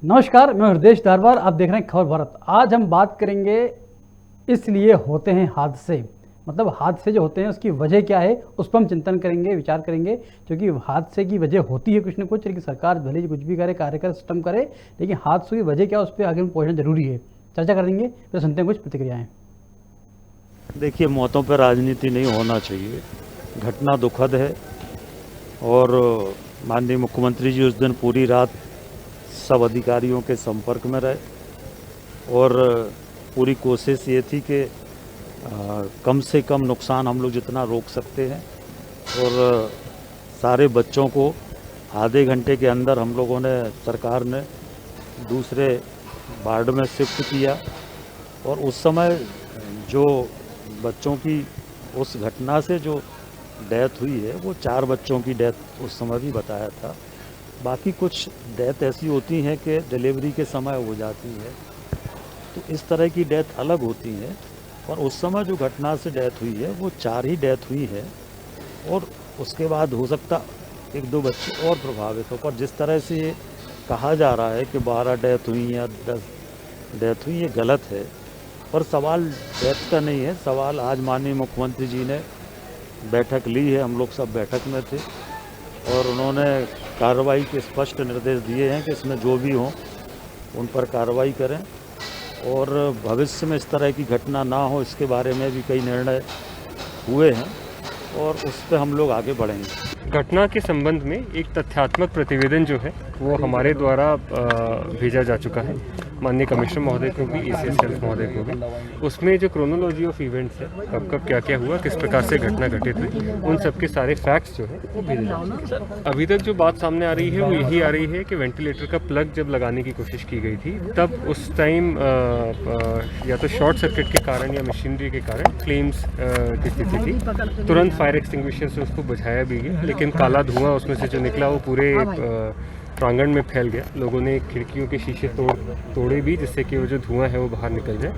नमस्कार, मैं हृदय धारवार। आप देख रहे हैं खबर भारत। आज हम बात करेंगे इसलिए होते हैं हादसे, मतलब हादसे जो होते हैं उसकी वजह क्या है, उस पर हम चिंतन करेंगे, विचार करेंगे। क्योंकि हादसे की वजह होती है कुछ ना कुछ, लेकिन सरकार भले ही कुछ भी करे, कार्य करे, सिस्टम करे, लेकिन हादसों की वजह क्या, उस पर आगे हम पहुँचना जरूरी है। चर्चा करेंगे, फिर सुनते हैं कुछ प्रतिक्रियाएँ। देखिए, मौतों पर राजनीति नहीं होना चाहिए। घटना दुखद है और माननीय मुख्यमंत्री जी उस दिन पूरी रात सब अधिकारियों के संपर्क में रहे और पूरी कोशिश ये थी कि कम से कम नुकसान हम लोग जितना रोक सकते हैं और सारे बच्चों को आधे घंटे के अंदर हम लोगों ने, सरकार ने दूसरे वार्ड में शिफ्ट किया। और उस समय जो बच्चों की उस घटना से जो डेथ हुई है वो 4 बच्चों की डेथ उस समय भी बताया था। बाकी कुछ डेथ ऐसी होती हैं कि डिलीवरी के समय हो जाती है, तो इस तरह की डेथ अलग होती है। और उस समय जो घटना से डेथ हुई है वो 4 ही डेथ हुई है और उसके बाद हो सकता 1-2 बच्चे और प्रभावित हो। पर जिस तरह से ये कहा जा रहा है कि 12 डेथ हुई या 10 डेथ हुई, ये गलत है। पर सवाल डेथ का नहीं है, सवाल आज माननीय मुख्यमंत्री जी ने बैठक ली है, हम लोग सब बैठक में थे और उन्होंने कार्रवाई के स्पष्ट निर्देश दिए हैं कि इसमें जो भी हो उन पर कार्रवाई करें और भविष्य में इस तरह की घटना ना हो, इसके बारे में भी कई निर्णय हुए हैं और उस पर हम लोग आगे बढ़ेंगे। घटना के संबंध में एक तथ्यात्मक प्रतिवेदन जो है वो हमारे द्वारा भेजा जा चुका है माननीय कमिश्नर महोदय को भी, ACS महोदय को भी। उसमें जो क्रोनोलॉजी ऑफ इवेंट्स है, कब कब क्या क्या हुआ, किस प्रकार से घटना घटित हुई, उन सब के सारे फैक्ट्स जो है वो भेजे जा चुके हैं। अभी तक जो बात सामने आ रही है वो यही आ रही है कि वेंटिलेटर का प्लग जब लगाने की कोशिश की गई थी तब उस टाइम या तो शॉर्ट सर्किट के कारण या मशीनरी के कारण फ्लेम्स की स्थिति थी। तुरंत फायर एक्सटिंग्विशर से उसको बुझाया भी गया, लेकिन काला धुआं उसमें से जो निकला वो पूरे प्रांगण में फैल गया। लोगों ने खिड़कियों के शीशे तोड़े भी जिससे कि वो जो धुआं है वो बाहर निकल जाए।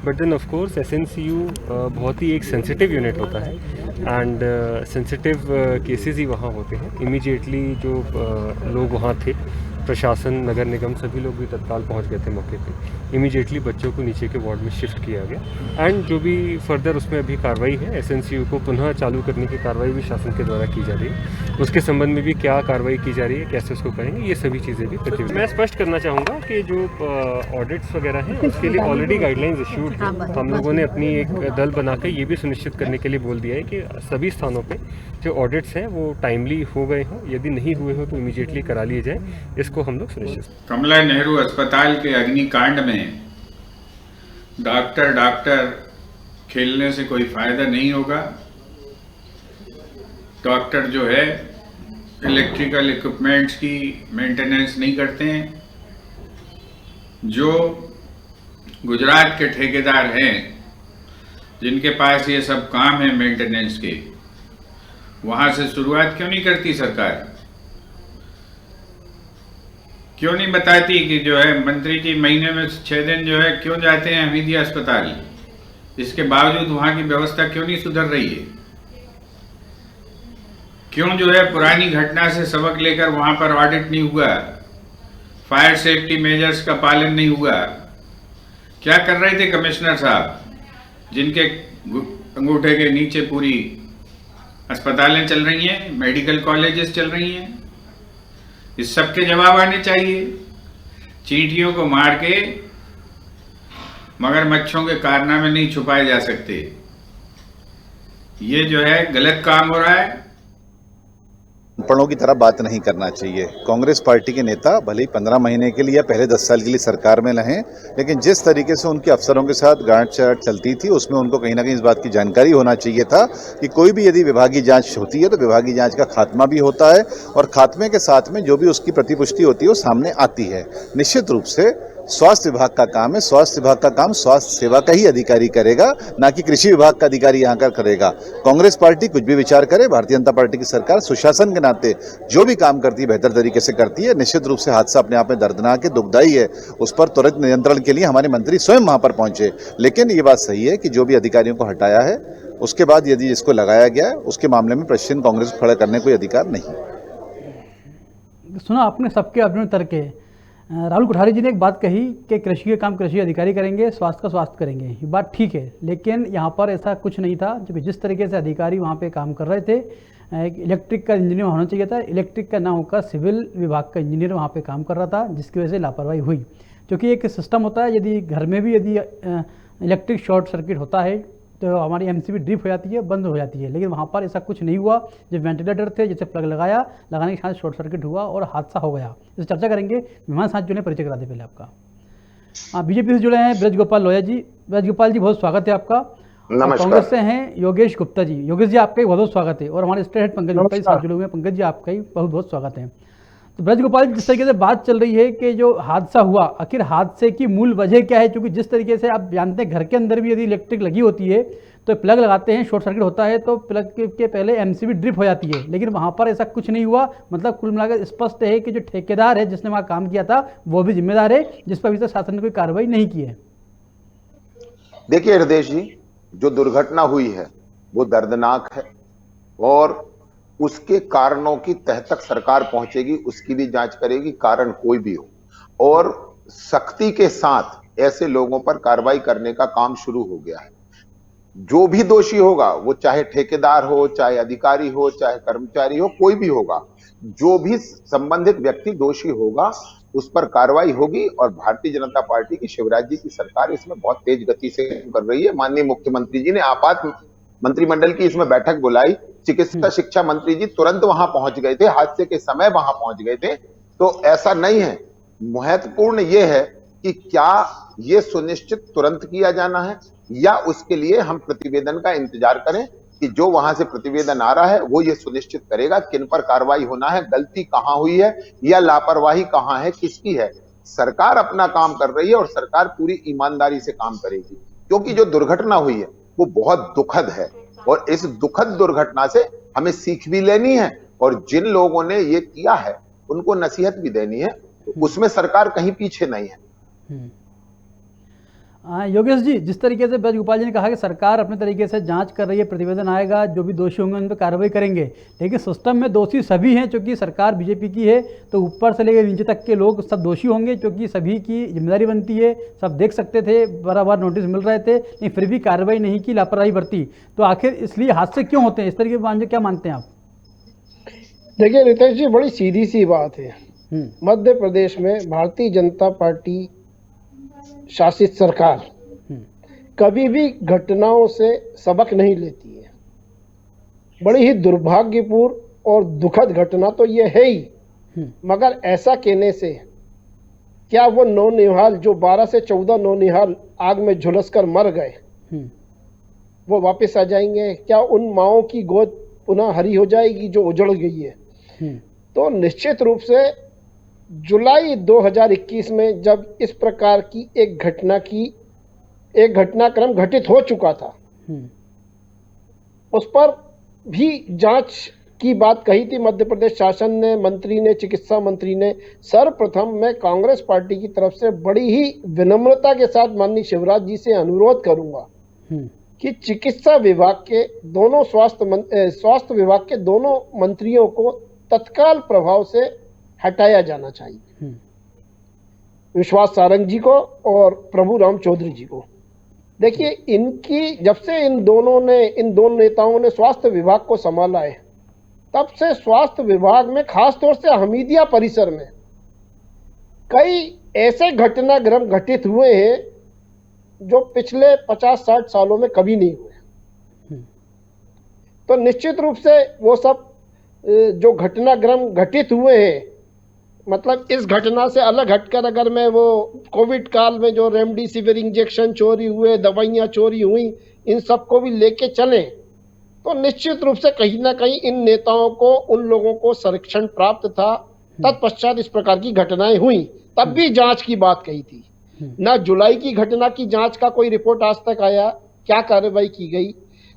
But then of course SNCU बहुत ही एक सेंसिटिव यूनिट होता है एंड सेंसिटिव केसेस ही वहाँ होते हैं। इमीडिएटली जो लोग वहाँ थे, प्रशासन, नगर निगम, सभी लोग भी तत्काल पहुंच गए थे मौके पे। इमीडिएटली बच्चों को नीचे के वार्ड में शिफ्ट किया गया एंड जो भी फर्दर उसमें अभी कार्रवाई है, SNCU को पुनः चालू करने की कार्रवाई भी शासन के द्वारा की जा रही है। उसके संबंध में भी क्या कार्रवाई की जा रही है, कैसे उसको करेंगे, ये सभी चीज़ें भी प्रतिवेदन। मैं स्पष्ट करना चाहूँगा कि जो ऑडिट्स वगैरह हैं उसके लिए ऑलरेडी गाइडलाइंस इशूड है। हम लोगों ने अपनी एक दल बनाकर ये भी सुनिश्चित करने के लिए बोल दिया है कि सभी स्थानों पर जो ऑडिट्स हैं वो टाइमली हो गए हों, यदि नहीं हुए हों तो इमीडिएटली करा लिए जाए। इसको हम लोग सुनिश्चित। कमला नेहरू अस्पताल के अग्निकांड में डॉक्टर खेलने से कोई फायदा नहीं होगा। डॉक्टर जो है इलेक्ट्रिकल इक्विपमेंट्स की मेंटेनेंस नहीं करते हैं। जो गुजरात के ठेकेदार हैं जिनके पास ये सब काम है मेंटेनेंस के, वहां से शुरुआत क्यों नहीं करती सरकार? क्यों नहीं बताती कि जो है मंत्री जी महीने में 6 दिन जो है क्यों जाते हैं हमीदिया अस्पताल? इसके बावजूद वहां की व्यवस्था क्यों नहीं सुधर रही है? क्यों जो है पुरानी घटना से सबक लेकर वहां पर ऑडिट नहीं हुआ? फायर सेफ्टी मेजर्स का पालन नहीं हुआ? क्या कर रहे थे कमिश्नर साहब जिनके अंगूठे के नीचे पूरी अस्पतालें चल रही हैं, मेडिकल कॉलेजेस चल रही हैं? इस सब के जवाब आने चाहिए। चींटियों को मार के मगरमच्छों के कारनामे नहीं छुपाए जा सकते। ये जो है गलत काम हो रहा है। पढ़ों की तरह बात नहीं करना चाहिए। कांग्रेस पार्टी के नेता भले ही 15 महीने के लिए या पहले 10 साल के लिए सरकार में रहें, लेकिन जिस तरीके से उनके अफसरों के साथ गांठ-छांठ चलती थी उसमें उनको कहीं ना कहीं इस बात की जानकारी होना चाहिए था कि कोई भी यदि विभागीय जांच होती है तो विभागीय जांच का खात्मा भी होता है और खात्मे के साथ में जो भी उसकी प्रतिपुष्टि होती है वो सामने आती है। निश्चित रूप से स्वास्थ्य विभाग का काम है, स्वास्थ्य विभाग का काम स्वास्थ्य सेवा का ही अधिकारी करेगा, ना कि कृषि विभाग का अधिकारी यहाँ कर करेगा। कांग्रेस पार्टी कुछ भी विचार करे, भारतीय जनता पार्टी की सरकार सुशासन के नाते जो भी काम करती है बेहतर तरीके से करती है। निश्चित रूप से हादसा अपने आप में दर्दनाक है, दुखदायी है, उस पर त्वरित नियंत्रण के लिए हमारे मंत्री स्वयं वहां पर पहुंचे। लेकिन ये बात सही है कि जो भी अधिकारियों को हटाया है उसके बाद यदि इसको लगाया गया है उसके मामले में प्रश्न कांग्रेस को खड़ा करने कोई अधिकार नहीं। सुना आपने सबके अपने तर्क है, राहुल कोठारी जी ने एक बात कही कि कृषि के काम कृषि अधिकारी करेंगे, स्वास्थ्य का स्वास्थ्य करेंगे। ये बात ठीक है, लेकिन यहाँ पर ऐसा कुछ नहीं था, क्योंकि जिस तरीके से अधिकारी वहाँ पे काम कर रहे थे, इलेक्ट्रिक का इंजीनियर होना चाहिए था, इलेक्ट्रिक का ना होकर सिविल विभाग का इंजीनियर वहाँ पे काम कर रहा था, जिसकी वजह से लापरवाही हुई। क्योंकि एक सिस्टम होता है, यदि घर में भी यदि इलेक्ट्रिक शॉर्ट सर्किट होता है तो हमारी एमसीबी ड्रिप हो जाती है, बंद हो जाती है, लेकिन वहाँ पर ऐसा कुछ नहीं हुआ। जब वेंटिलेटर थे, जैसे प्लग लगाने के साथ शॉर्ट सर्किट हुआ और हादसा हो गया। इस चर्चा करेंगे। मेहमान साथ जुड़े, परिचय करा दे पहले आपका। हाँ, बीजेपी से जुड़े हैं ब्रज गोपाल लोहिया जी। ब्रज गोपाल जी, बहुत स्वागत है आपका। कांग्रेस से हैं योगेश गुप्ता जी। योगेश जी, आपका भी बहुत बहुत स्वागत है। और हमारे स्टेट हेड पंकज गुप्ता जी साथ जुड़े हुए हैं। पंकज जी, आपका ही बहुत बहुत स्वागत है। तो ब्रज गोपाल जी, जिस तरीके से बात चल रही है कि जो हादसा हुआ, आखिर हादसे की मूल वजह क्या है? क्योंकि जिस तरीके से आप जानते हैं, घर के अंदर भी यदि इलेक्ट्रिक लगी होती है तो प्लग लगाते हैं, शॉर्ट सर्किट होता है तो प्लग के पहले एमसीबी ड्रिप हो जाती है, लेकिन वहाँ पर ऐसा कुछ नहीं हुआ। मतलब कुल मिलाकर स्पष्ट है कि जो ठेकेदार है, जिसने वहाँ काम किया था, वो भी जिम्मेदार है, जिस पर अभी तक शासन ने कोई कार्रवाई नहीं की है। देखिए हृदय जी, जो दुर्घटना हुई है वो दर्दनाक है और उसके कारणों की तह तक सरकार पहुंचेगी, उसकी भी जांच करेगी, कारण कोई भी हो, और सख्ती के साथ ऐसे लोगों पर कार्रवाई करने का काम शुरू हो गया है। जो भी दोषी होगा, वो चाहे ठेकेदार हो, चाहे अधिकारी हो, चाहे कर्मचारी हो, कोई भी होगा, जो भी संबंधित व्यक्ति दोषी होगा उस पर कार्रवाई होगी। और भारतीय जनता पार्टी की, शिवराज जी की सरकार इसमें बहुत तेज गति से कर रही है। माननीय मुख्यमंत्री जी ने आपात मंत्रिमंडल की इसमें बैठक बुलाई। चिकित्सा शिक्षा मंत्री जी तुरंत वहां पहुंच गए थे, हादसे के समय वहां पहुंच गए थे। तो ऐसा नहीं है। महत्वपूर्ण यह है कि क्या यह सुनिश्चित तुरंत किया जाना है या उसके लिए हम प्रतिवेदन का इंतजार करें कि जो वहां से प्रतिवेदन आ रहा है वो ये सुनिश्चित करेगा किन पर कार्रवाई होना है, गलती कहां हुई है या लापरवाही कहां है, किसकी है। सरकार अपना काम कर रही है और सरकार पूरी ईमानदारी से काम करेगी, क्योंकि जो दुर्घटना हुई है वो बहुत दुखद है और इस दुखद दुर्घटना से हमें सीख भी लेनी है और जिन लोगों ने ये किया है उनको नसीहत भी देनी है। उसमें सरकार कहीं पीछे नहीं है। योगेश जी, जिस तरीके से ब्रज गोपाल जी ने कहा कि सरकार अपने तरीके से जांच कर रही है, प्रतिवेदन आएगा, जो भी दोषी होंगे उन पर कार्रवाई करेंगे, लेकिन सिस्टम में दोषी सभी हैं। क्योंकि सरकार बीजेपी की है तो ऊपर से लेकर नीचे तक के लोग सब दोषी होंगे, क्योंकि सभी की जिम्मेदारी बनती है। सब देख सकते थे, बार नोटिस मिल रहे थे, लेकिन फिर भी कार्रवाई नहीं की, लापरवाही बरती। तो आखिर इसलिए हादसे क्यों होते हैं? इस तरीके के क्या मानते हैं आप? देखिए रितेश जी, बड़ी सीधी सी बात है। मध्य प्रदेश में भारतीय जनता पार्टी शासित सरकार कभी भी घटनाओं से सबक नहीं लेती है। बड़ी ही दुर्भाग्यपूर्ण और दुखद घटना तो ये है ही, मगर ऐसा कहने से क्या वो नौनिहाल जो 12 से 14 नौनिहाल आग में झुलसकर मर गए, वो वापस आ जाएंगे? क्या उन माओं की गोद पुनः हरी हो जाएगी जो उजड़ गई है? तो निश्चित रूप से जुलाई 2021 में जब इस प्रकार की एक घटनाक्रम घटित हो चुका था, उस पर भी जांच की बात कही थी मध्य प्रदेश शासन ने, मंत्री ने, चिकित्सा मंत्री ने। सर्वप्रथम मैं कांग्रेस पार्टी की तरफ से बड़ी ही विनम्रता के साथ माननीय शिवराज जी से अनुरोध करूंगा कि चिकित्सा विभाग के दोनों स्वास्थ्य विभाग के दोनों मंत्रियों को तत्काल प्रभाव से हटाया जाना चाहिए, विश्वास सारंग जी को और प्रभु राम चौधरी जी को। देखिए, इनकी जब से इन दो नेताओं ने स्वास्थ्य विभाग को संभाला है, तब से स्वास्थ्य विभाग में खासतौर से हमीदिया परिसर में कई ऐसे घटनाक्रम घटित हुए हैं जो पिछले 50-60 सालों में कभी नहीं हुए। तो निश्चित रूप से वो सब जो घटनाक्रम घटित हुए हैं, मतलब इस घटना से अलग हटकर अगर मैं वो कोविड काल में जो रेमडेसिविर इंजेक्शन चोरी हुए, दवाइयाँ चोरी हुई, इन सबको भी लेके चलें, तो निश्चित रूप से कहीं ना कहीं इन नेताओं को, उन लोगों को संरक्षण प्राप्त था। तत्पश्चात इस प्रकार की घटनाएं हुई, तब भी जांच की बात कही थी। ना जुलाई की घटना की जांच का कोई रिपोर्ट आज तक आया, क्या कार्रवाई की गई,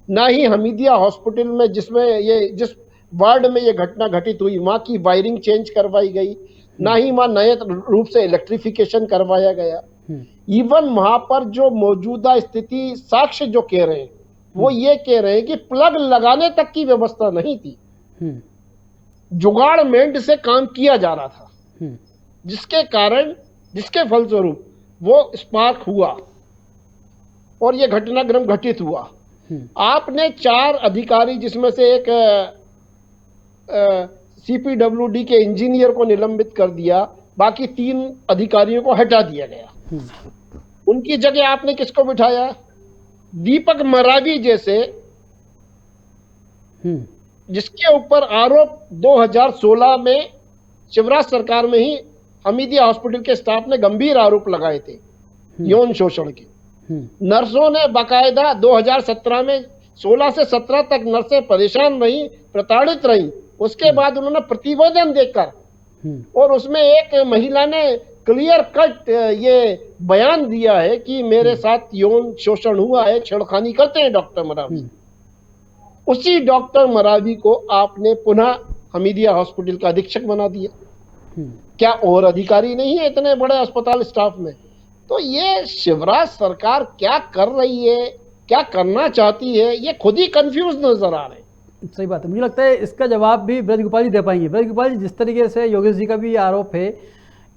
ना ही हमीदिया हॉस्पिटल में जिस वार्ड में ये घटना घटित हुई वहां की वायरिंग चेंज करवाई गई, ना ही वहां नए रूप से इलेक्ट्रिफिकेशन करवाया गया। इवन वहां पर जो मौजूदा स्थिति साक्ष्य जो कह रहे हैं, वो ये कह रहे हैं कि प्लग लगाने तक की व्यवस्था नहीं थी, जुगाड़ मेंट से काम किया जा रहा था। जिसके फलस्वरूप वो स्पार्क हुआ और ये घटनाक्रम घटित हुआ। आपने 4 अधिकारी, जिसमें से एक CPWD के इंजीनियर को निलंबित कर दिया, बाकी 3 अधिकारियों को हटा दिया गया। उनकी जगह आपने किसको बिठाया? दीपक मरावी जैसे, जिसके ऊपर आरोप 2016 में शिवराज सरकार में ही हमीदिया हॉस्पिटल के स्टाफ ने गंभीर आरोप लगाए थे यौन शोषण के। नर्सों ने बाकायदा 2017 में 16 से 17 तक नर्सें परेशान रही, प्रताड़ित रही। उसके बाद उन्होंने प्रतिवेदन देकर, और उसमें एक महिला ने क्लियर कट ये बयान दिया है कि मेरे साथ यौन शोषण हुआ है, छेड़खानी करते हैं डॉक्टर मरावी। उसी डॉक्टर मरावी को आपने पुनः हमीदिया हॉस्पिटल का अधीक्षक बना दिया। क्या और अधिकारी नहीं है इतने बड़े अस्पताल स्टाफ में? तो ये शिवराज सरकार क्या कर रही है, क्या करना चाहती है, ये खुद ही कंफ्यूज नजर आ रहे हैं। सही बात है। मुझे लगता है इसका जवाब भी ब्रजगोपाल जी दे पाएंगे। ब्रजगोपाल जी, जिस तरीके से योगेश जी का भी आरोप है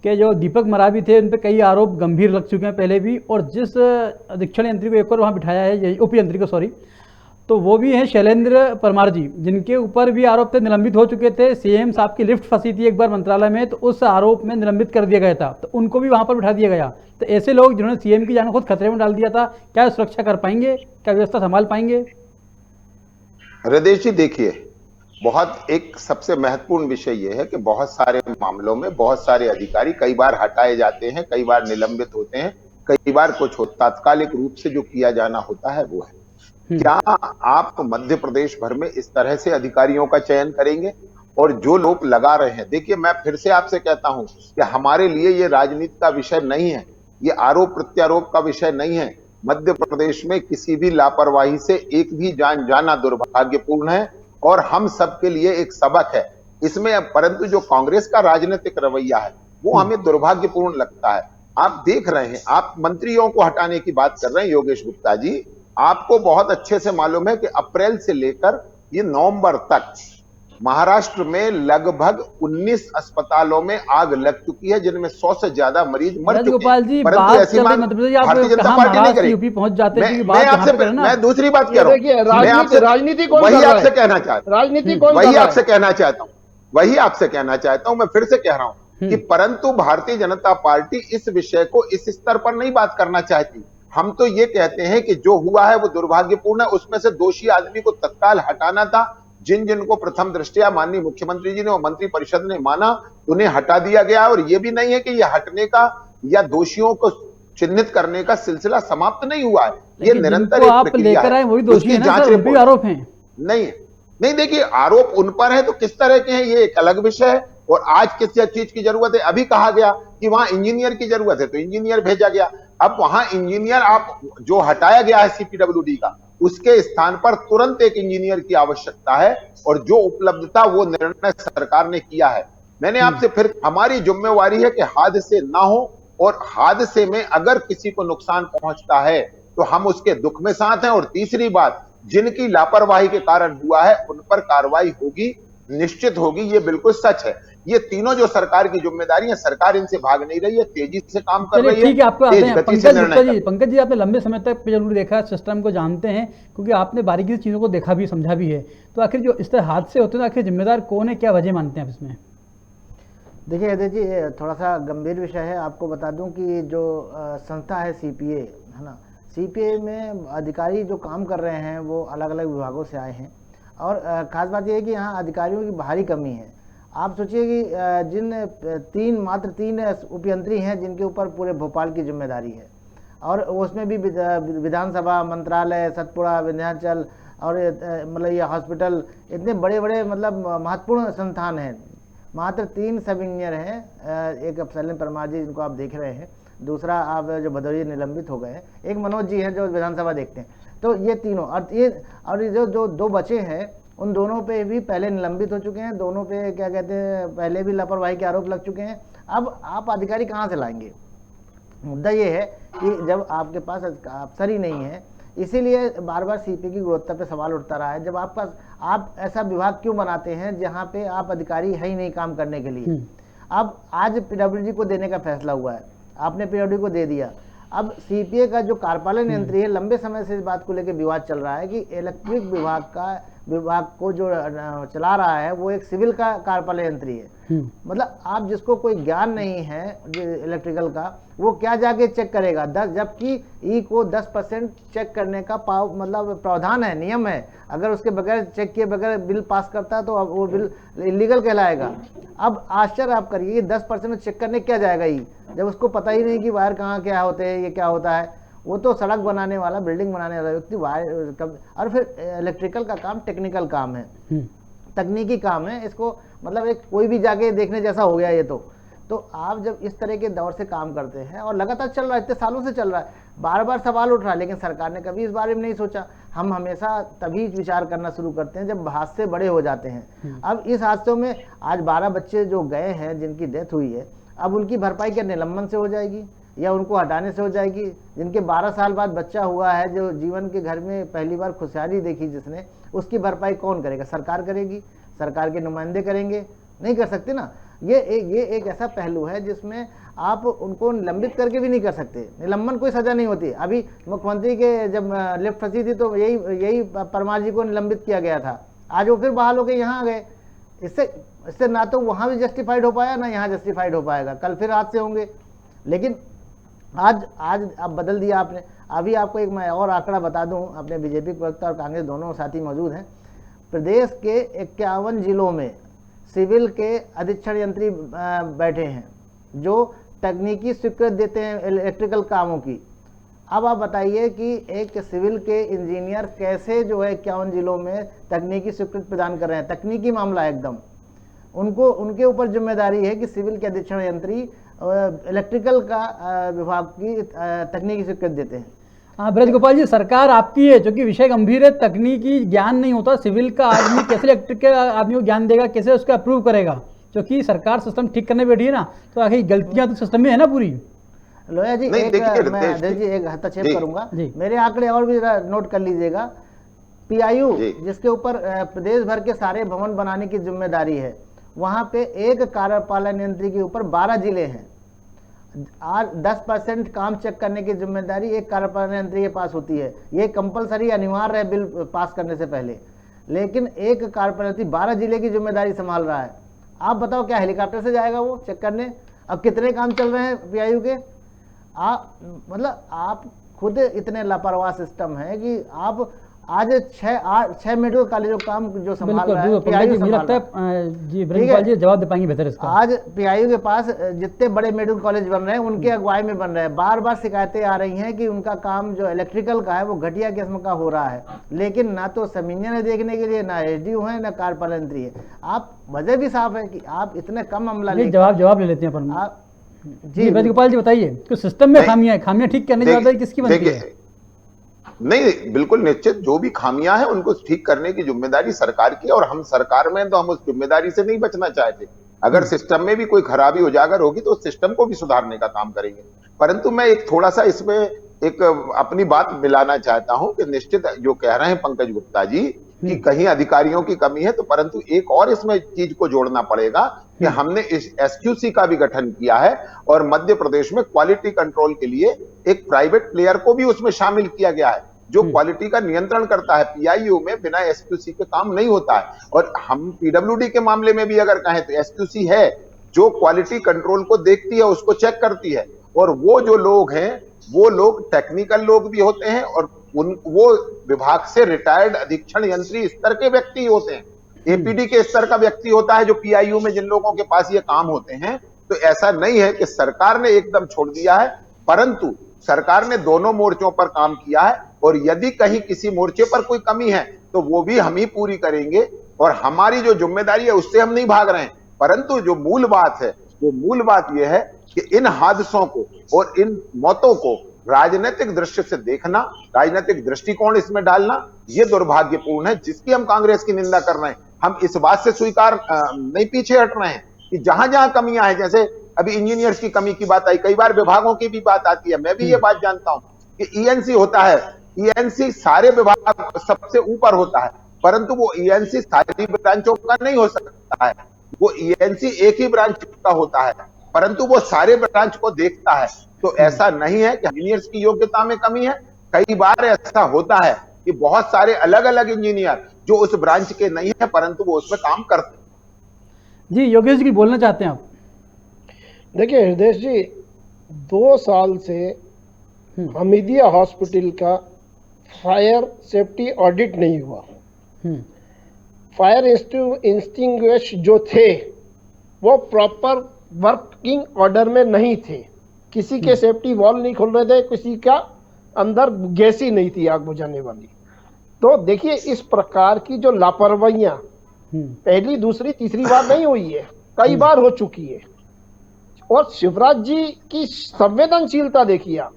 कि जो दीपक मरावी थे उन पर कई आरोप गंभीर लग चुके हैं पहले भी, और जिस अधीक्षण यंत्री को एक और वहाँ बिठाया है, उप यंत्री को, सॉरी, तो वो भी हैं शैलेंद्र परमार जी, जिनके ऊपर भी आरोप थे, निलंबित हो चुके थे। सीएम साहब की लिफ्ट फंसी थी एक बार मंत्रालय में, तो उस आरोप में निलंबित कर दिया गया था, तो उनको भी वहाँ पर बिठा दिया गया। तो ऐसे लोग जिन्होंने सीएम की जान खुद खतरे में डाल दिया था, क्या सुरक्षा कर पाएंगे? क्या व्यवस्था संभाल पाएंगे? हृदय जी, देखिए, बहुत एक सबसे महत्वपूर्ण विषय यह है कि बहुत सारे मामलों में बहुत सारे अधिकारी कई बार हटाए जाते हैं, कई बार निलंबित होते हैं, कई बार कुछ तात्कालिक रूप से जो किया जाना होता है वो है। क्या आप मध्य प्रदेश भर में इस तरह से अधिकारियों का चयन करेंगे? और जो लोग लगा रहे हैं, देखिए, मैं फिर से आपसे कहता हूं कि हमारे लिए ये राजनीति का विषय नहीं है, ये आरोप प्रत्यारोप का विषय नहीं है। मध्य प्रदेश में किसी भी लापरवाही से एक भी जान जाना दुर्भाग्यपूर्ण है और हम सबके लिए एक सबक है इसमें। परंतु जो कांग्रेस का राजनीतिक रवैया है वो हमें दुर्भाग्यपूर्ण लगता है। आप देख रहे हैं, आप मंत्रियों को हटाने की बात कर रहे हैं योगेश गुप्ता जी, आपको बहुत अच्छे से मालूम है कि अप्रैल से लेकर ये नवंबर तक महाराष्ट्र में लगभग 19 अस्पतालों में आग लग चुकी है, जिनमें 100 से ज्यादा मरीज मर चुके हैं। परंतु ऐसी बात भारतीय जनता पार्टी नहीं करेगी। पहुंच जाते हैं। मैं आपसे, मैं दूसरी बात कह रहा हूं, राजनीति कौन वही आपसे कहना चाहता हूं, राजनीति कौन वही आपसे कहना चाहता हूं, वही आपसे कहना चाहता हूं। मैं फिर से कह रहा हूं कि परंतु भारतीय जनता पार्टी इस विषय को इस स्तर पर नहीं बात करना चाहती। हम तो ये कहते हैं कि जो हुआ है वो दुर्भाग्यपूर्ण है, उसमें से दोषी आदमी को तत्काल हटाना था। जिन जिनको प्रथम दृष्टया माननीय मुख्यमंत्री जी ने और मंत्री परिषद ने माना, उन्हें हटा दिया गया। और ये भी नहीं है कि ये हटने का या दोषियों को चिन्हित करने का सिलसिला समाप्त नहीं हुआ है, ये निरंतर एक प्रक्रिया है। वही दोषी है ना सर, भी आरोप हैं। नहीं, देखिए, आरोप उन पर है तो किस तरह के हैं ये एक अलग विषय है। और आज किस चीज की जरूरत है? अभी कहा गया कि वहां इंजीनियर की जरूरत है तो इंजीनियर भेजा गया। अब वहां इंजीनियर आप जो हटाया गया है CPWD का, उसके स्थान पर तुरंत एक इंजीनियर की आवश्यकता है। और जो उपलब्धता वो निर्णय सरकार ने किया है। मैंने आपसे फिर, हमारी जिम्मेवारी है कि हादसे ना हो, और हादसे में अगर किसी को नुकसान पहुंचता है तो हम उसके दुख में साथ हैं। और तीसरी बात, जिनकी लापरवाही के कारण हुआ है उन पर कार्रवाई होगी, निश्चित होगी, ये बिल्कुल सच है। ये तीनों जो सरकार की जिम्मेदारी है, सरकार इनसे भाग नहीं रही है, तेजी से काम कर रही है। ठीक है, आपको आते हैं पंकज जी, आपने लंबे समय तक जरूर देखा, सिस्टम को जानते हैं, क्योंकि आपने बारीकी से चीज़ों को देखा भी, समझा भी है। तो आखिर जो इस तरह हादसे होते हैं, आखिर जिम्मेदार कौन है, क्या वजह मानते हैं आप इसमें? देखिए अजय जी, थोड़ा सा गंभीर विषय है। आपको बता दूं कि जो संस्था है CPA, है ना, CPA में अधिकारी जो काम कर रहे हैं वो अलग अलग विभागों से आए हैं। और खास बात यह है कि यहाँ अधिकारियों की भारी कमी है। आप सोचिए कि मात्र तीन उपयंत्री हैं जिनके ऊपर पूरे भोपाल की जिम्मेदारी है, और उसमें भी विधानसभा, मंत्रालय, सतपुड़ा, विंध्याचल और मतलब ये हॉस्पिटल, इतने बड़े बड़े मतलब महत्वपूर्ण संस्थान हैं। मात्र 3 सब इंजीनियर हैं, एक शैलेंद्र परमार जी जिनको आप देख रहे हैं, दूसरा आप जो भदौरिया निलंबित हो गए हैं, एक मनोज जी हैं जो विधानसभा देखते हैं। तो ये तीनों, और ये जो 2 बचे हैं, उन दोनों पे भी पहले निलंबित हो चुके हैं, दोनों पे क्या कहते हैं पहले भी लापरवाही के आरोप लग चुके हैं। अब आप अधिकारी कहाँ से लाएंगे? मुद्दा ये है कि जब आपके पास अफसर ही नहीं है, इसीलिए बार बार CPA की गुणवत्ता पे सवाल उठता रहा है। जब आप ऐसा विभाग क्यों बनाते हैं जहाँ पे आप अधिकारी है ही नहीं काम करने के लिए? अब आज पीडब्ल्यूडी को देने का फैसला हुआ है, आपने पीडब्ल्यूडी को दे दिया। अब सीपीए का जो कार्यपालन यंत्री है, लंबे समय से इस बात को लेकर विवाद चल रहा है कि इलेक्ट्रिक विभाग को जो चला रहा है वो एक सिविल का कार्यपालन यंत्री है। मतलब आप जिसको कोई ज्ञान नहीं है इलेक्ट्रिकल का, वो क्या जाके चेक करेगा 10, जबकि ई को 10% चेक करने का मतलब प्रावधान है, नियम है। अगर उसके बगैर चेक किए बगैर बिल पास करता है तो अब वो बिल इलीगल कहलाएगा। अब आश्चर्य आप करिए कि 10% चेक करने क्या जाएगा ई, जब उसको पता ही नहीं कि वायर कहाँ क्या होते हैं, ये क्या होता है। वो तो सड़क बनाने वाला, बिल्डिंग बनाने वाला व्यक्ति वायर और फिर इलेक्ट्रिकल का काम टेक्निकल काम है, तकनीकी काम है। इसको मतलब एक कोई भी जाके देखने जैसा हो गया ये तो आप जब इस तरह के दौर से काम करते हैं और लगातार चल रहा है, इतने सालों से चल रहा है, बार बार सवाल उठ रहा है, लेकिन सरकार ने कभी इस बारे में नहीं सोचा। हम हमेशा तभी विचार करना शुरू करते हैं जब हादसे बड़े हो जाते हैं। अब इस हादसों में आज 12 बच्चे जो गए हैं, जिनकी डेथ हुई है, अब उनकी भरपाई क्या निलंबन से हो जाएगी या उनको हटाने से हो जाएगी? जिनके 12 साल बाद बच्चा हुआ है, जो जीवन के घर में पहली बार खुशहाली देखी जिसने, उसकी भरपाई कौन करेगा? सरकार करेगी, सरकार के नुमाइंदे करेंगे? नहीं कर सकते ना। ये एक ऐसा पहलू है जिसमें आप उनको निलंबित करके भी नहीं कर सकते। निलंबन कोई सजा नहीं होती। अभी मुख्यमंत्री के जब लिफ्ट फंसी थी तो यही परमार जी को निलंबित किया गया था। आज वो फिर बहाल होकर यहाँ आ गए। इससे ना तो वहाँ भी जस्टिफाइड हो पाया, ना यहाँ जस्टिफाइड हो पाएगा। कल फिर हादसे होंगे। लेकिन आज अब बदल दिया आपने। अभी आपको एक मैं और आंकड़ा बता दूं, अपने बीजेपी प्रवक्ता और कांग्रेस दोनों साथी मौजूद हैं। प्रदेश के 51 जिलों में सिविल के अधीक्षण यंत्री बैठे हैं जो तकनीकी स्वीकृति देते हैं इलेक्ट्रिकल कामों की। अब आप बताइए कि एक सिविल के इंजीनियर कैसे जो है 51 जिलों में तकनीकी स्वीकृति प्रदान कर रहे हैं। तकनीकी मामला है एकदम। उनके ऊपर जिम्मेदारी है कि सिविल के अधीक्षण यंत्री इलेक्ट्रिकल का विभाग की तकनीकी स्वीकृति देते हैं। हाँ ब्रज गोपाल जी, सरकार आपकी है, क्योंकि विषय गंभीर है। तकनीकी ज्ञान नहीं होता सिविल का आदमी कैसे इलेक्ट्रिक के आदमी को ज्ञान देगा, कैसे उसका अप्रूव करेगा? क्योंकि सरकार सिस्टम ठीक करने बैठी है ना, तो आखिर गलतियां तो सिस्टम में है ना पूरी। लोया जी, मैं एक हस्तक्षेप करूंगा। मेरे आंकड़े और भी नोट कर लीजिएगा। पीआईयू जिसके ऊपर प्रदेश भर के सारे भवन बनाने की जिम्मेदारी है, वहां पे एक कार्यपालन यंत्री के ऊपर 12 जिले हैं। 10% काम चेक करने की जिम्मेदारी एक कार्यपालन यंत्री के पास होती है। ये कंपलसरी अनिवार्य है बिल पास करने से पहले। लेकिन एक कार्यपालन यंत्री 12 जिले की जिम्मेदारी संभाल रहा है। आप बताओ, क्या हेलीकॉप्टर से जाएगा वो चेक करने? अब कितने काम चल रहे हैं पीआईयू के? मतलब आप खुद इतने लापरवाह सिस्टम है कि आप आज 6 मेडिकल कॉलेजों काम जो संभाल रहा है पीआईयू संभाल रहा है। जी ब्रजपाल जी जवाब दे पाएंगे बेहतर इसका। आज पीआईयू के पास जितने बड़े मेडिकल कॉलेज बन रहे हैं उनके अगुवाई में बन रहे हैं। बार बार शिकायतें आ रही हैं कि उनका काम जो इलेक्ट्रिकल का है वो घटिया किस्म का हो रहा है। लेकिन ना तो समिंजन है देखने के लिए, ना एसडीओ है, ना कार्यपालन यंत्री है। आप वजह भी साफ है कि आप इतने कम मामला जवाब ले लेते हैं पर जी ब्रजगोपाल जी बताइए, तो सिस्टम में खामियां ठीक करने की जवाबदारी किसकी बनती है? नहीं, बिल्कुल निश्चित, जो भी खामियां हैं उनको ठीक करने की जिम्मेदारी सरकार की। और हम सरकार में तो हम उस जिम्मेदारी से नहीं बचना चाहते। अगर सिस्टम में भी कोई खराबी उजागर होगी तो उस सिस्टम को भी सुधारने का काम करेंगे। परंतु मैं एक थोड़ा सा इसमें एक अपनी बात मिलाना चाहता हूं कि निश्चित जो कह रहे हैं पंकज गुप्ता जी कि कहीं अधिकारियों की कमी है, तो परंतु एक और इसमें चीज को जोड़ना पड़ेगा कि हमने इस एसक्यूसी का भी गठन किया है और मध्य प्रदेश में क्वालिटी कंट्रोल के लिए एक प्राइवेट प्लेयर को भी उसमें शामिल किया गया है जो क्वालिटी का नियंत्रण करता है। पीआईयू में बिना एसक्यूसी के काम नहीं होता है। और हम पीडब्ल्यूडी के मामले में भी अगर कहें तो एसक्यूसी है जो क्वालिटी कंट्रोल को देखती है, उसको चेक करती है। और वो जो लोग हैं वो लोग टेक्निकल लोग भी होते हैं और वो विभाग से रिटायर्ड अधीक्षण यंत्री स्तर के व्यक्ति होते हैं। एपीडी के स्तर का व्यक्ति होता है जो पीआईयू में जिन लोगों के पास ये काम होते हैं। तो ऐसा नहीं है कि सरकार ने एकदम छोड़ दिया है, परंतु सरकार ने दोनों मोर्चों पर काम किया है। और यदि कहीं किसी मोर्चे पर कोई कमी है तो वो भी हम ही पूरी करेंगे। और हमारी जो जिम्मेदारी है उससे हम नहीं भाग रहे हैं। परंतु जो मूल बात है वो मूल बात यह है कि इन हादसों को और इन मौतों को राजनीतिक दृष्टि से देखना, राजनीतिक दृष्टिकोण इसमें डालना, यह दुर्भाग्यपूर्ण है, जिसकी हम कांग्रेस की निंदा कर रहे हैं। हम इस बात से स्वीकार नहीं पीछे हट रहे हैं कि जहां जहां कमियां हैं, जैसे अभी इंजीनियर्स की कमी की बात आई, कई बार विभागों की भी बात आती है। मैं भी ये बात जानता हूं कि ईएनसी होता है, ईएनसी सारे विभाग सबसे ऊपर होता है, परंतु वो ईएनसी सारी ब्रांचों का नहीं हो सकता है। वो ईएनसी एक ही ब्रांच का होता है, परंतु वो सारे ब्रांच को देखता है। तो ऐसा नहीं है कि इंजीनियर्स की योग्यता में कमी है। कई बार ऐसा होता है कि बहुत सारे अलग अलग इंजीनियर जो उस ब्रांच के नहीं है परंतु वो उसमें काम करते हैं। जी योगेश जी बोलना चाहते हैं आप? देखिए हृदय जी, 2 साल से हमीदिया हॉस्पिटल का फायर सेफ्टी ऑडिट नहीं हुआ। फायर इंस्टिंग्विश जो थे वो प्रॉपर वर्किंग ऑर्डर में नहीं थे। किसी के सेफ्टी वॉल नहीं खुल रहे थे, किसी का अंदर गैस ही नहीं थी आग बुझाने वाली। तो देखिए इस प्रकार की जो लापरवाहियां पहली दूसरी तीसरी बार नहीं हुई है, कई बार हो चुकी है। और शिवराज जी की संवेदनशीलता देखिए आप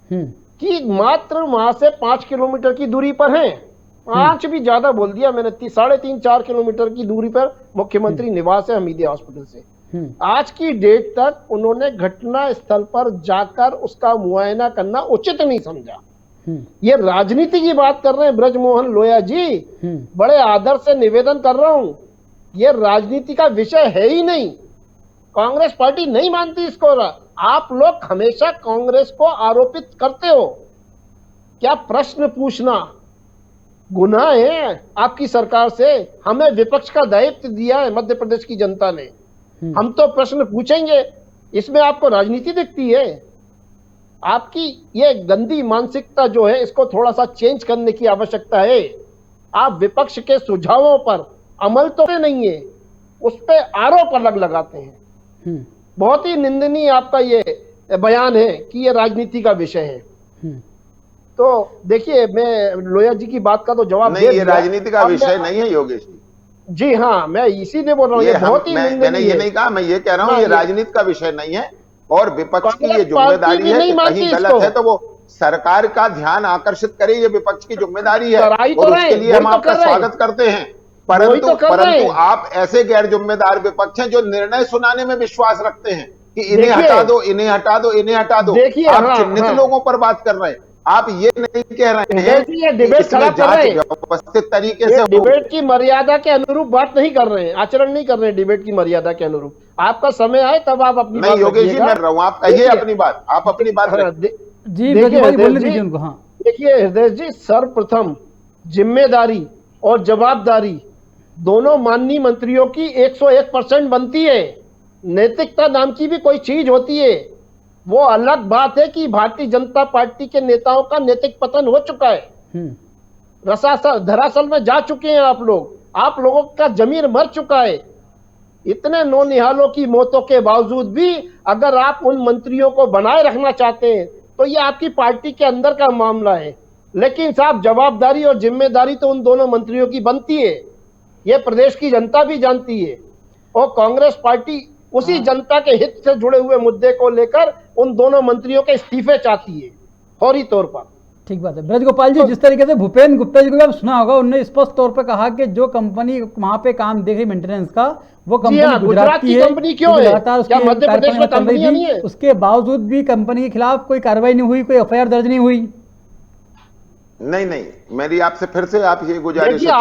कि मात्र वहां से 5 किलोमीटर की दूरी पर हैं। 5 भी ज्यादा बोल दिया मैंने, 3.5-4 किलोमीटर की दूरी पर मुख्यमंत्री निवास है हमीदिया हॉस्पिटल से। आज की डेट तक उन्होंने घटना स्थल पर जाकर उसका मुआयना करना उचित नहीं समझा। ये राजनीति की बात कर रहे हैं ब्रजमोहन लोया जी, बड़े आदर से निवेदन कर रहा हूं, ये राजनीति का विषय है ही नहीं। कांग्रेस पार्टी नहीं मानती इसको। आप लोग हमेशा कांग्रेस को आरोपित करते हो, क्या प्रश्न पूछना गुनाह है आपकी सरकार से? हमें विपक्ष का दायित्व दिया है मध्य प्रदेश की जनता ने, हम तो प्रश्न पूछेंगे। इसमें आपको राजनीति दिखती है? आपकी ये गंदी मानसिकता जो है इसको थोड़ा सा चेंज करने की आवश्यकता है। आप विपक्ष के सुझावों पर अमल तो नहीं है, उस पर आरोप अलग लगाते हैं। बहुत ही निंदनीय आपका ये बयान है कि ये राजनीति का विषय है। तो देखिए मैं लोया जी की बात का तो जवाब नहीं, ये राजनीति का विषय नहीं है योगेश जी। जी हाँ, मैं इसीलिए बोल रहा हूँ, ये बहुत ही मैंने ये नहीं कहा, मैं ये कह रहा हूँ ये राजनीति का विषय नहीं है। और विपक्ष की ये जिम्मेदारी है कि कहीं गलत है तो वो सरकार का ध्यान आकर्षित करे, ये विपक्ष की जिम्मेदारी है और उसके लिए हम आपका स्वागत करते हैं। परंतु आप ऐसे गैर जिम्मेदार विपक्ष हैं जो निर्णय सुनाने में विश्वास रखते हैं कि इन्हें हटा दो, इन्हें हटा दो, इन्हें हटा दो। आप चिन्हित लोगों पर बात कर रहे हैं, आप ये नहीं कह रहे हैं ये डिबेट खराब कर रहे हैं, व्यवस्थित तरीके से डिबेट की मर्यादा के अनुरूप बात नहीं कर रहे हैं, आचरण नहीं कर रहे हैं डिबेट की मर्यादा के अनुरूप। आपका समय आए तब आप अपनी नहीं योगेश जी, मैं रहा हूँ, आप कहिए अपनी बात, आप अपनी बात जी बोलने दीजिए उनको। हाँ देखिए हृदय जी, सर्वप्रथम जिम्मेदारी और जवाबदारी दोनों माननीय मंत्रियों की 101% बनती है। नैतिकता नाम की भी कोई चीज होती है। वो अलग बात है कि भारतीय जनता पार्टी के नेताओं का नैतिक पतन हो चुका है, धरातल में जा चुके हैं आप लोग, आप लोगों का जमीर मर चुका है। इतने नौनिहालों की मौतों के बावजूद भी अगर आप उन मंत्रियों को बनाए रखना चाहते हैं तो ये आपकी पार्टी के अंदर का मामला है। लेकिन साहब जवाबदारी और जिम्मेदारी तो उन दोनों मंत्रियों की बनती है, ये प्रदेश की जनता भी जानती है। और कांग्रेस पार्टी उसी जनता के हित से जुड़े हुए मुद्दे को लेकर उन दोनों मंत्रियों के इस्तीफे चाहती है फौरी तौर पर। ठीक बात है ब्रज गोपाल जी, जिस तरीके से भूपेंद्र गुप्ता जी को भी आप सुना होगा, उन्होंने स्पष्ट तौर पर कहा कि जो कंपनी वहां पे काम देख रही मेंटेनेंस का, वो कंपनी गुजरात की कंपनी क्यों है? क्या मध्य प्रदेश में कंपनी नहीं है? उसके बावजूद भी कंपनी के खिलाफ कोई कार्रवाई नहीं हुई, कोई एफआईआर दर्ज नहीं हुई। नहीं, मेरी आपसे फिर से आप ये गुजारिश है,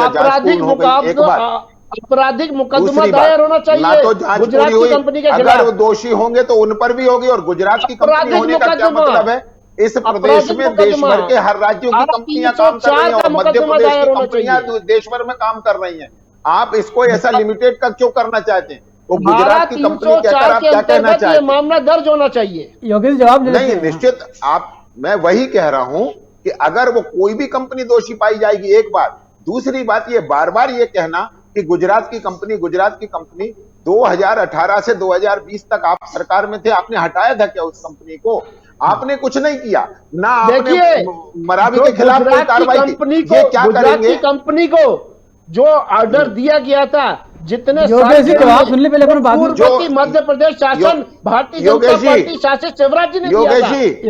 आपराधिक मुकदमा दायर होना चाहिए। ना तो जांच पूरी हुई, अगर वो दोषी होंगे तो उन पर भी होगी। और गुजरात की कंपनी होने का क्या मतलब है? इस प्रदेश में देश भर के हर राज्यों की कंपनियां काम कर रही हैं और मध्य प्रदेश की कंपनियां देश भर में काम कर रही हैं। आप इसको ऐसा लिमिटेड का क्यों करना चाहते हैं? वो गुजरात की कंपनी कहकर आप क्या कहना चाहते हैं? मामला दर्ज होना चाहिए। योगेश जवाब नहीं, निश्चित मैं वही कह रहा हूं कि अगर वो कोई भी कंपनी दोषी पाई जाएगी, एक बात। दूसरी बात, ये बार बार ये कहना कि गुजरात की कंपनी 2018 से 2020 तक आप सरकार में थे, आपने हटाया था क्या उस कंपनी को? आपने कुछ नहीं किया ना, आपने मरावी के खिलाफ कोई कार्रवाई की। ये क्या करेंगे? कंपनी को जो ऑर्डर दिया गया था, जितने जवाब सुनने पहले अपन बात जो मध्य प्रदेश शासन भारतीय जनता पार्टी शासित शिवराज जी ने योगेश जी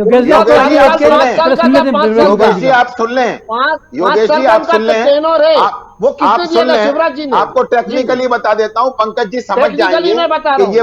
आप सुन लें, योगेश जी आप सुन लें, वो किसने दिया था? शिवराज जी ने। आपको टेक्निकली बता देता हूं, पंकज जी समझ जाएंगे कि ये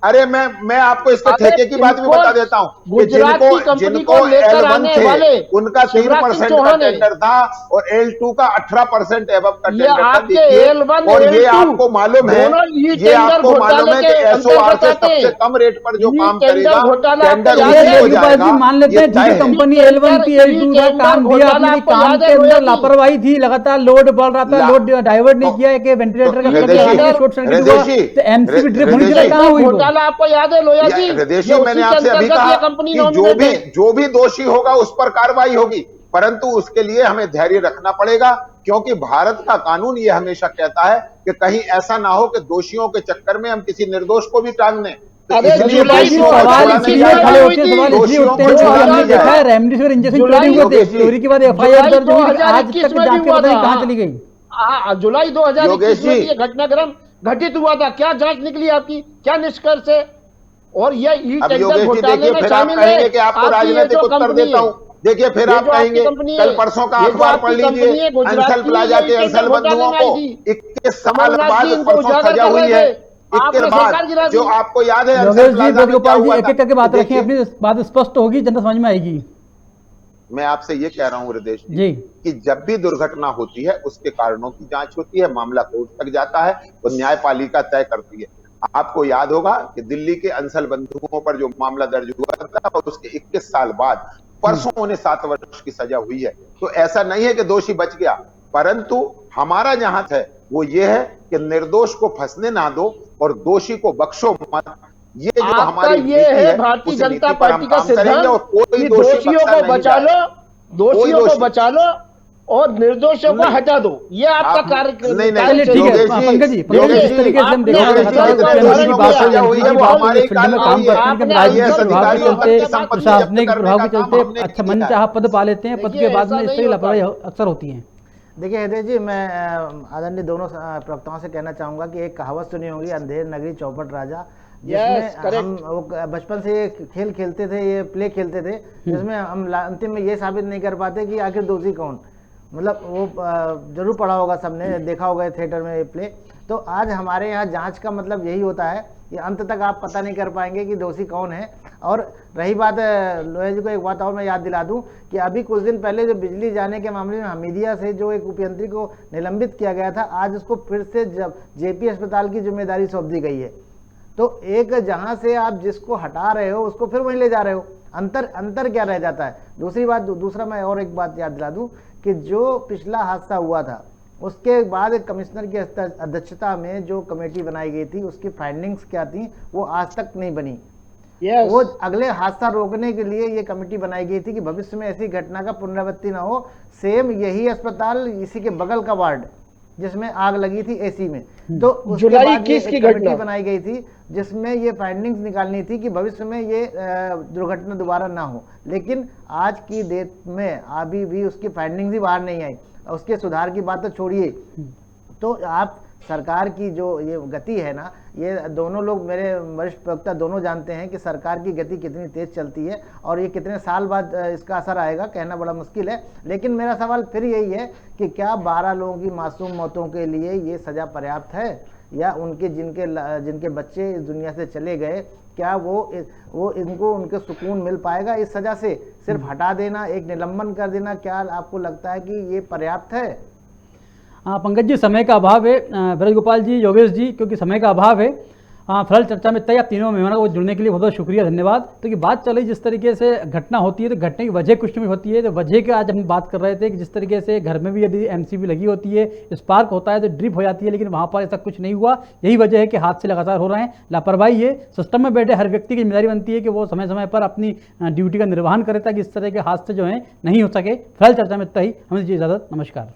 अरे मैं आपको इसके अरे ठेके की बात भी जिनको बता देता हूँ कि गुजरात की कंपनी जिनको को लेकर L1 आने थे वाले उनका शिवराज सिंह 3% का चौहान है। टेंडर था और L2 का 18% एबव का ये टेंडर था। आपके देखिए, L1 और ये L2 आपको मालूम है, दोनों ई ये टेंडर आपको मालूम घोटाले है के कि एसओआर अंतर्गत से आते सबसे हैं। कम रेट पर जो ई काम टेंडर करेगा घोटाला आपको टेंडर याद उसी है? हो लोहिया जाएगा। जी मान लेते ये हैं, ठीक तय है, है। कंपनी L1 थी, L2 था, काम दिया आपने, लेकिन काम के अंदर लापरवाही थी, लगातार लोड बढ़ रहा था, लोड डाइवर्ट नहीं किया, कि वेंटिलेटर का मतलब लगा के शॉर्ट सर्किट हुआ, तो एमसीबी ड्रिप होनी चाहिए, कहाँ हुई वो? घोटाला आपको याद है लोहिया जी? हृदयेश ये जी, मैंने उसी के आपसे अभी अंतर्गत कहा ये कंपनी कि नॉमिनेट है। जो भी दोषी होगा उस पर कार्रवाई होगी, परंतु उसके लिए हमें धैर्य रखना पड़ेगा, क्योंकि भारत का कानून ये हमेशा कहता है कि कहीं ऐसा ना हो कि दोषियों के चक्कर में हम किसी निर्दोष को भी टांग दें। तो अरे इसलिए जुलाई दोषियों को सवाल छोड़ा नहीं इसलिए खड़े जाएगा, होते हैं, सवाल इसलिए दोषियों उठते को हैं, छोड़ा हमने नहीं देखा है जाएगा। रेमडेसिविर इंजेक्शन जुलाई चोरी हुए थे, योगेश जी, चोरी के बाद एफआईआर दर्ज हुई, लेकिन आज 2021 तक में जांच भी के हुआ पता नहीं था। कहाँ चली गई। जुलाई 2021 योगेश में जी, ये घटनाक्रम घटित हुआ था। क्या जांच निकली आपकी? क्या निष्कर्ष है? और ये ई अब टेंडर योगेश जी घोटाले देखिए, में फिर आप शामिल है कहेंगे कि आपको आपकी ये राजनीतिक जो उत्तर कंपनी देता है। हूं। देखिए, फिर ये आप जो आपकी कहेंगे, कंपनी कल है, परसों का ये जो अखबार आपकी पढ़ कंपनी लीजिए, है गुजरात अंसल की, प्लाजा ये के टेंडर अंसल घोटाले बंधुओं में आई को थी। 21 साल कमलनाथ बाद जी इनको परसों उजागर सजा कर हुई रहे है। थे, आपने 21 सरकार गिरा बाद दी। जो आपको याद है योगेश अंसल जी, प्लाजा में क्या वेदगोपाल जी, हुआ एक था? एक करके बात तो रखें, देखिए, अपनी बात स्पष्ट होगी, जनता समझ में आएगी। मैं आपसे ये कह रहा हूं हृदय जी। जी कि जब भी दुर्घटना होती है उसके कारणों की जांच होती है, मामला कोर्ट तक जाता है और न्यायपालिका तय करती है। आपको याद होगा कि दिल्ली के अंसल बंधुओं पर जो मामला दर्ज हुआ था उसके 21 साल बाद परसों उन्हें 7 वर्ष की सजा हुई है। तो ऐसा नहीं है कि दोषी बच गया, परंतु हमारा जहां है वो ये है कि निर्दोष को फंसने ना दो और दोषी को बख्शो मत। ये जो आपका हमारी ये नीति है है भारतीय उस जनता नीति पर हम पार्टी का काम करेंगे सिद्धांत और कोई कि दोषी दोषियों बख्शा को नहीं बचा लो, जाएगा। दोषियों को दोषी बचा लो और निर्दोषों को नहीं। हटा दो। ये आपका आप- कार्य नहीं, नहीं, चलिए ठीक है, योगेश जी, पंकज जी, योगेश जिस जी, तरीके से हम आपने देखा योगेश जी, लगातार जितने उपमुख्यमंत्री की दोषियों बात को हो, सजा हुई है एमपी की वो बात हो, हमारे जिस फील्ड में काल काम में हुई है। करते हैं, लेकिन आपने राजनीतिक IAS प्रभाव के अधिकारियों चलते, की संपत्ति प्रशासनिक जब्त करने प्रभाव का के काम चलते हमने अच्छा किया मन है। चाहा पद पा लेते हैं, पद देखिए, के बाद ऐसा में इस नहीं तरह की होता। लापरवाही अक्सर होती है। देखिए हृदय जी, मैं आदरणीय दोनों प्रवक्ताओं से कहना चाहूँगा कि एक कहावत सुनी होगी, अंधेर नगरी चौपट राजा, जिसमें correct। हम वो बचपन से ये खेल खेलते थे, ये प्ले खेलते थे, जिसमें हम अंतिम में ये साबित नहीं कर पाते कि आखिर दोषी कौन। मतलब वो जरूर पढ़ा होगा, सबने देखा होगा थिएटर में ये प्ले। तो आज हमारे यहाँ जांच का मतलब यही होता है कि अंत तक आप पता नहीं कर पाएंगे कि दोषी कौन है। और रही बात लोहिया जी को एक बात और मैं याद दिला दूं कि अभी कुछ दिन पहले जो बिजली जाने के मामले में हमीदिया से जो एक उपयंत्री को निलंबित किया गया था, आज उसको फिर से जब जेपी अस्पताल की जिम्मेदारी सौंप दी गई है। तो एक जहां से आप जिसको हटा रहे हो उसको फिर वहीं ले जा रहे हो, अंतर क्या रह जाता है। दूसरी बात, दूसरा मैं और एक बात याद दिला दूं कि जो पिछला हादसा हुआ था उसके बाद कमिश्नर की अध्यक्षता में जो कमेटी बनाई गई थी, उसकी फाइंडिंग्स क्या थी वो आज तक नहीं बनी। Yes। वो अगले हादसा रोकने के लिए ये कमेटी बनाई गई थी कि भविष्य में ऐसी घटना का पुनरावृत्ति ना हो। सेम यही अस्पताल, इसी के बगल का वार्ड जिसमें आग लगी थी एसी में, तो उसके जुलाई बाद ये 21 की एक कमेटी घटना बनाई गई थी जिसमें ये फाइंडिंग्स निकालनी थी कि भविष्य में ये दुर्घटना दोबारा ना हो। लेकिन आज की डेट में अभी भी उसकी फाइंडिंग्स ही बाहर नहीं आई। उसके सुधार की बात तो छोड़िए, तो आप सरकार की जो ये गति है ना, ये दोनों लोग, मेरे वरिष्ठ प्रवक्ता दोनों जानते हैं कि सरकार की गति कितनी तेज चलती है और ये कितने साल बाद इसका असर आएगा कहना बड़ा मुश्किल है। लेकिन मेरा सवाल फिर यही है कि क्या 12 लोगों की मासूम मौतों के लिए ये सज़ा पर्याप्त है, या उनके जिनके बच्चे इस दुनिया से चले गए, क्या वो इनको उनके सुकून मिल पाएगा इस सज़ा से? सिर्फ हटा देना, एक निलंबन कर देना, क्या आपको लगता है कि ये पर्याप्त है? हाँ पंकज जी, समय का अभाव है, ब्रजगोपाल जी, योगेश जी, क्योंकि समय का अभाव है। हाँ, फिलहाल चर्चा में तय आप तीनों मेहमानों को जुड़ने के लिए बहुत बहुत शुक्रिया, धन्यवाद। तो कि बात चल रही जिस तरीके से घटना होती है, तो घटने की वजह कुछ भी होती है। तो वजह की आज हम बात कर रहे थे कि जिस तरीके से घर में भी यदि एमसीबी लगी होती है, स्पार्क होता है तो ड्रिप हो जाती है, लेकिन वहाँ पर ऐसा कुछ नहीं हुआ। यही वजह है कि हादसे लगातार हो रहे हैं। लापरवाही है, सिस्टम में बैठे हर व्यक्ति की जिम्मेदारी बनती है कि वो समय समय पर अपनी ड्यूटी का निर्वहन करे ताकि इस तरह के हादसे जो हैं नहीं हो सके। फिलहाल चर्चा में तय, हमें दीजिए इजाज़त, नमस्कार।